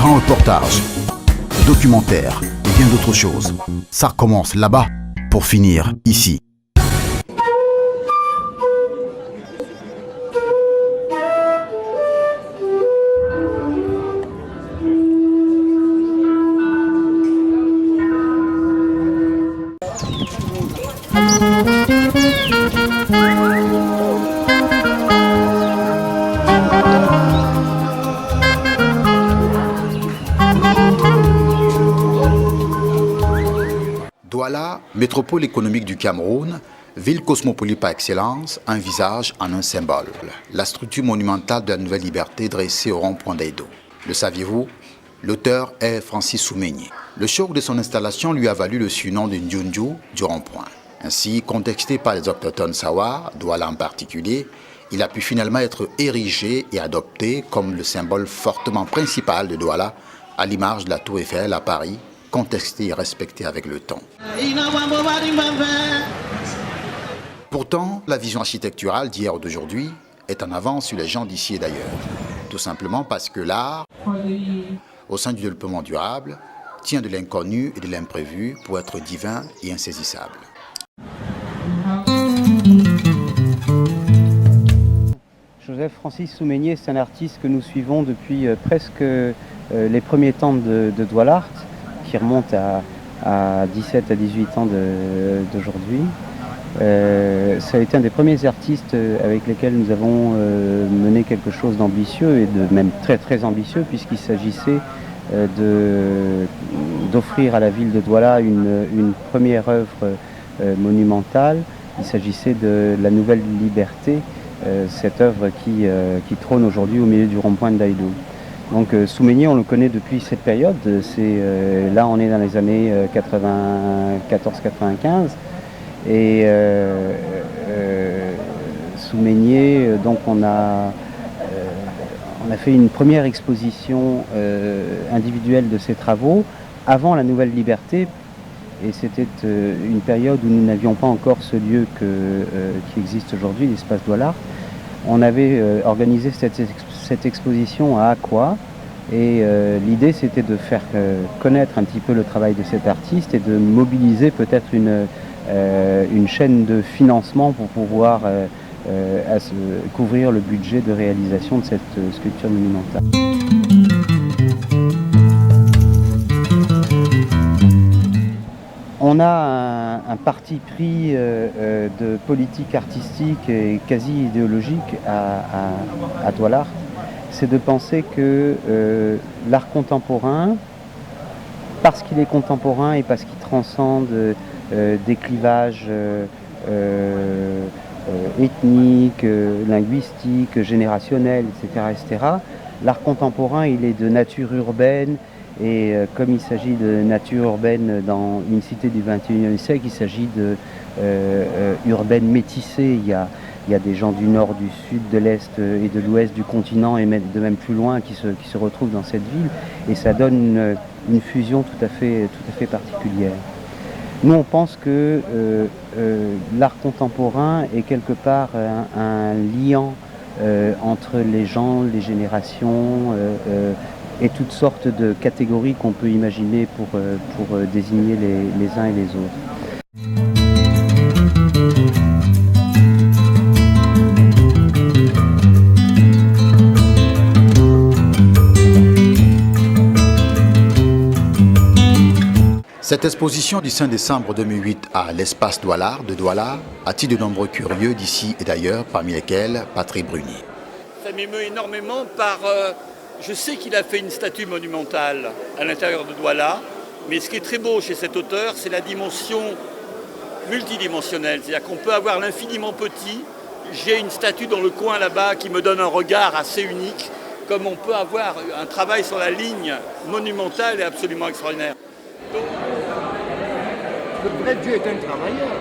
grands reportages, documentaires et bien d'autres choses. Ça commence là-bas pour finir ici. Douala, métropole économique du Cameroun, ville cosmopolite par excellence, un visage en un symbole. La structure monumentale de la Nouvelle Liberté dressée au rond-point d'Edo. Le saviez-vous? L'auteur est Francis Soumeigné. Le choc de son installation lui a valu le surnom de Ndioundjou du rond-point. Ainsi, contexté par les autochtones Sawa, Douala en particulier, il a pu finalement être érigé et adopté comme le symbole fortement principal de Douala, à l'image de la Tour Eiffel à Paris, contesté et respecté avec le temps. Pourtant, la vision architecturale d'hier ou d'aujourd'hui est en avance sur les gens d'ici et d'ailleurs. Tout simplement parce que l'art, au sein du développement durable, tient de l'inconnu et de l'imprévu pour être divin et insaisissable. Joseph Francis Soumeigné, c'est un artiste que nous suivons depuis presque les premiers temps de Douala, qui remonte à 17 à 18 ans d'aujourd'hui. Ça a été un des premiers artistes avec lesquels nous avons mené quelque chose d'ambitieux et de même très très ambitieux, puisqu'il s'agissait d'offrir à la ville de Douala une première œuvre monumentale. Il s'agissait de la Nouvelle Liberté, cette œuvre qui trône aujourd'hui au milieu du rond-point d'Aïdou. Donc Soumeigné, on le connaît depuis cette période. Là, on est dans les années 94-95. Et Soumeigné, donc on a fait une première exposition individuelle de ses travaux avant la Nouvelle Liberté. Et c'était une période où nous n'avions pas encore ce lieu qui existe aujourd'hui, l'espace Douala. On avait organisé cette exposition à Aqua et l'idée c'était de faire connaître un petit peu le travail de cet artiste et de mobiliser peut-être une chaîne de financement pour pouvoir couvrir le budget de réalisation de cette sculpture monumentale. On a un parti pris de politique artistique et quasi idéologique à Douala. C'est de penser que l'art contemporain, parce qu'il est contemporain et parce qu'il transcende des clivages ethniques, linguistiques, générationnels, etc., l'art contemporain, il est de nature urbaine. Et comme il s'agit de nature urbaine dans une cité du XXIe siècle, il s'agit urbaine métissée. Il y a des gens du nord, du sud, de l'est et de l'ouest du continent et de même plus loin qui se retrouvent dans cette ville. Et ça donne une fusion tout à fait particulière. Nous, on pense que l'art contemporain est quelque part un liant entre les gens, les générations, et toutes sortes de catégories qu'on peut imaginer pour désigner les uns et les autres. Cette exposition du 5 décembre 2008 à l'espace Douala de Douala attire de nombreux curieux d'ici et d'ailleurs, parmi lesquels Patrick Brunier. Ça m'émeut énormément par... Je sais qu'il a fait une statue monumentale à l'intérieur de Douala, mais ce qui est très beau chez cet auteur, c'est la dimension multidimensionnelle. C'est-à-dire qu'on peut avoir l'infiniment petit. J'ai une statue dans le coin là-bas qui me donne un regard assez unique, comme on peut avoir un travail sur la ligne monumentale et absolument extraordinaire. Donc... Le vrai Dieu est un travailleur.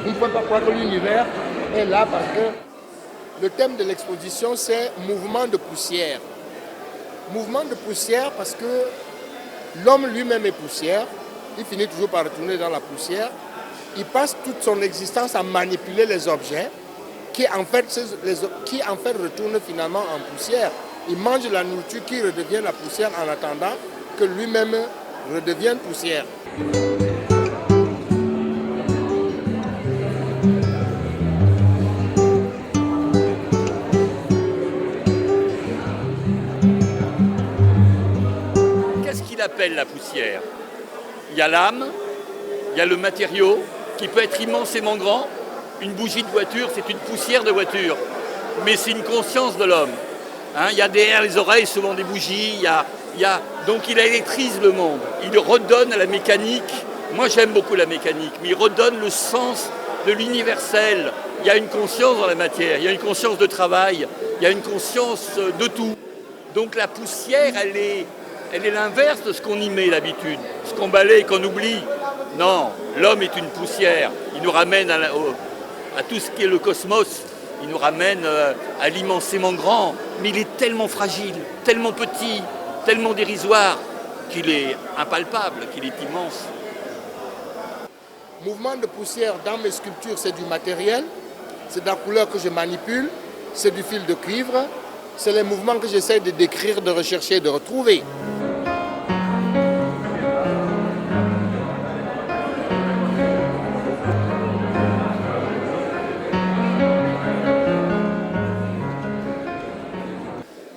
On ne peut pas croire que l'univers est là parce que le thème de l'exposition, c'est mouvement de poussière. Mouvement de poussière parce que l'homme lui-même est poussière. Il finit toujours par retourner dans la poussière. Il passe toute son existence à manipuler les objets qui en fait retournent finalement en poussière. Il mange la nourriture qui redevient la poussière en attendant que lui-même redevienne poussière. Qu'est-ce qu'il appelle la poussière? Il y a l'âme, il y a le matériau qui peut être immensément grand. Une bougie de voiture, c'est une poussière de voiture, mais c'est une conscience de l'homme. Il y a derrière les oreilles souvent des bougies, donc il électrise le monde, il redonne à la mécanique. Moi j'aime beaucoup la mécanique, mais il redonne le sens de l'universel. Il y a une conscience dans la matière, il y a une conscience de travail, il y a une conscience de tout. Donc la poussière, elle est l'inverse de ce qu'on y met d'habitude, ce qu'on balaye, qu'on oublie. Non, l'homme est une poussière, il nous ramène à tout ce qui est le cosmos, il nous ramène à l'immensément grand, mais il est tellement fragile, tellement petit, tellement dérisoire, qu'il est impalpable, qu'il est immense. Mouvement de poussière dans mes sculptures, c'est du matériel, c'est de la couleur que je manipule, c'est du fil de cuivre, c'est les mouvements que j'essaie de décrire, de rechercher, de retrouver.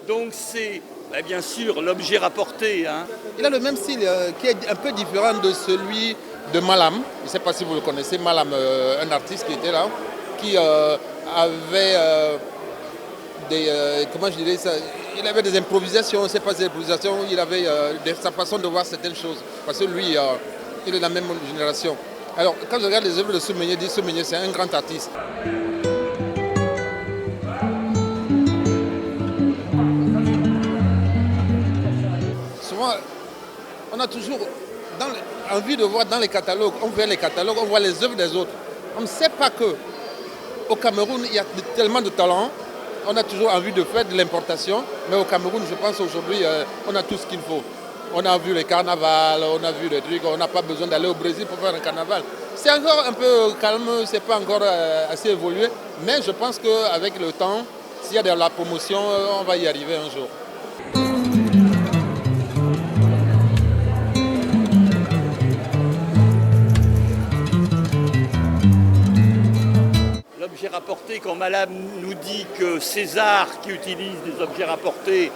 Donc c'est bien sûr l'objet rapporté. Il a le même style qui est un peu différent de celui de Malam. Je ne sais pas si vous le connaissez, Malam, un artiste qui était là, qui avait comment je dirais ça, il avait des improvisations, c'est pas des improvisations, il avait sa façon de voir certaines choses. Parce que lui, il est de la même génération. Alors quand je regarde les œuvres de Soumenier, je dis Soumenier c'est un grand artiste. Souvent, on a toujours envie de voir dans les catalogues, on voit les catalogues, on voit les œuvres des autres. On ne sait pas qu'au Cameroun, il y a tellement de talent. On a toujours envie de faire de l'importation, mais au Cameroun, je pense aujourd'hui, on a tout ce qu'il faut. On a vu les carnavals, on a vu les trucs, on n'a pas besoin d'aller au Brésil pour faire un carnaval. C'est encore un peu calme, c'est pas encore assez évolué, mais je pense qu'avec le temps, s'il y a de la promotion, on va y arriver un jour. L'objet rapporté, quand Malam nous dit que César qui utilise des objets rapportés,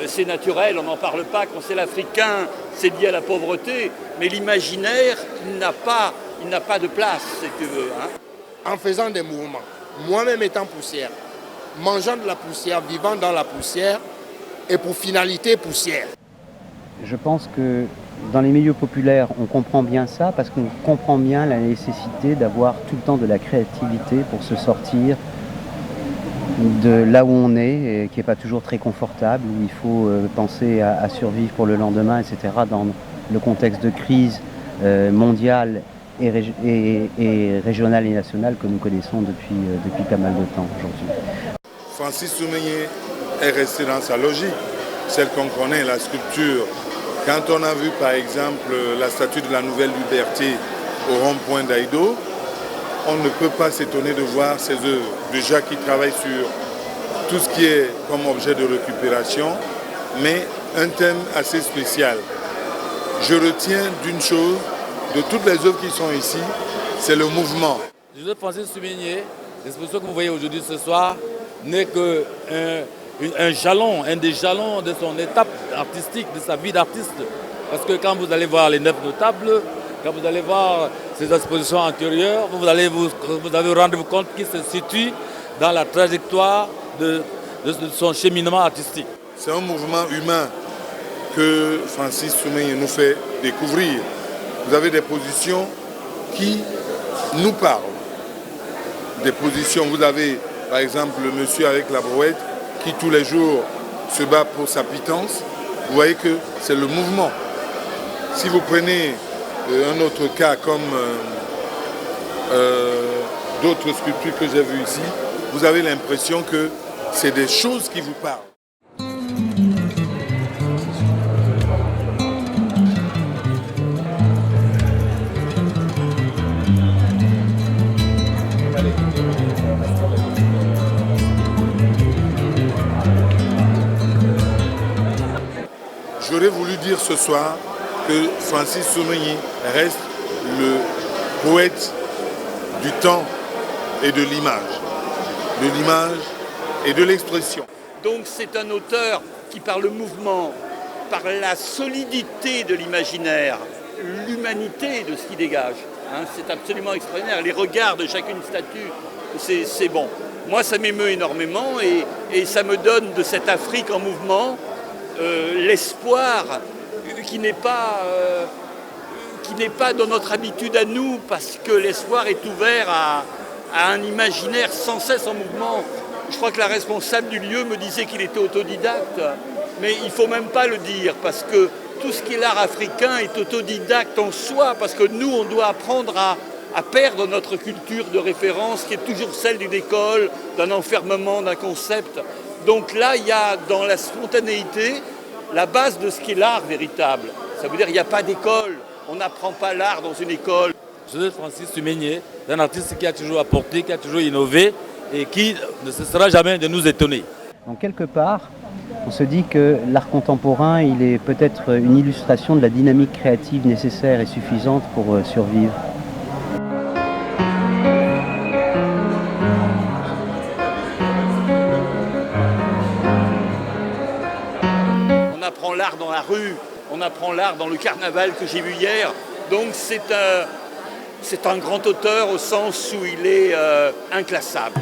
c'est naturel, on n'en parle pas. Quand c'est l'Africain, c'est lié à la pauvreté, mais l'imaginaire n'a pas de place, si tu veux. En faisant des mouvements, moi-même étant poussière, mangeant de la poussière, vivant dans la poussière, et pour finalité poussière. Je pense que dans les milieux populaires, on comprend bien ça parce qu'on comprend bien la nécessité d'avoir tout le temps de la créativité pour se sortir de là où on est, et qui n'est pas toujours très confortable, où il faut penser à survivre pour le lendemain, etc., dans le contexte de crise mondiale et régionale et nationale que nous connaissons depuis pas mal de temps aujourd'hui. Francis Soumenier est resté dans sa logique, celle qu'on connaît, la sculpture. Quand on a vu par exemple la statue de la Nouvelle Liberté au rond-point d'Aïdo, on ne peut pas s'étonner de voir ces œuvres. Déjà qui travaille sur tout ce qui est comme objet de récupération, mais un thème assez spécial. Je retiens d'une chose, de toutes les œuvres qui sont ici, c'est le mouvement. Joseph Francis Soumenier, l'exposition que vous voyez aujourd'hui ce soir, n'est qu'un jalon, un des jalons de son étape artistique, de sa vie d'artiste. Parce que quand vous allez voir les 9 notables, quand vous allez voir ces expositions antérieures, vous allez vous rendre compte qu'il se situe dans la trajectoire de son cheminement artistique. C'est un mouvement humain que Francis Soumenier nous fait découvrir. Vous avez des positions qui nous parlent. Des positions, vous avez par exemple le monsieur avec la brouette qui tous les jours se bat pour sa pitance. Vous voyez que c'est le mouvement. Si vous prenez un autre cas comme d'autres sculptures que j'ai vues ici, vous avez l'impression que c'est des choses qui vous parlent. j'aurais voulu dire ce soir que Francis Soumeigny reste le poète du temps et de l'image et de l'expression. Donc c'est un auteur qui, par le mouvement, par la solidité de l'imaginaire, l'humanité de ce qu'il dégage, hein, c'est absolument extraordinaire. Les regards de chacune statue, c'est bon. Moi, ça m'émeut énormément et ça me donne de cette Afrique en mouvement l'espoir qui n'est pas dans notre habitude à nous, parce que l'espoir est ouvert à un imaginaire sans cesse en mouvement. Je crois que la responsable du lieu me disait qu'il était autodidacte, mais il ne faut même pas le dire, parce que tout ce qui est l'art africain est autodidacte en soi, parce que nous, on doit apprendre à perdre notre culture de référence, qui est toujours celle d'une école, d'un enfermement, d'un concept. Donc là, il y a dans la spontanéité la base de ce qu'est l'art véritable. Ça veut dire qu'il n'y a pas d'école, on n'apprend pas l'art dans une école. Joseph Francis Soumeigny, un artiste qui a toujours apporté, qui a toujours innové et qui ne cessera jamais de nous étonner. Donc quelque part, on se dit que l'art contemporain, il est peut-être une illustration de la dynamique créative nécessaire et suffisante pour survivre. On apprend l'art dans la rue, on apprend l'art dans le carnaval que j'ai vu hier. Donc c'est un grand auteur au sens où il est inclassable.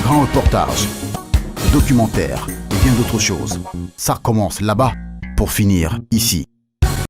Grand reportage, documentaire et bien d'autres choses. Ça commence là-bas pour finir ici.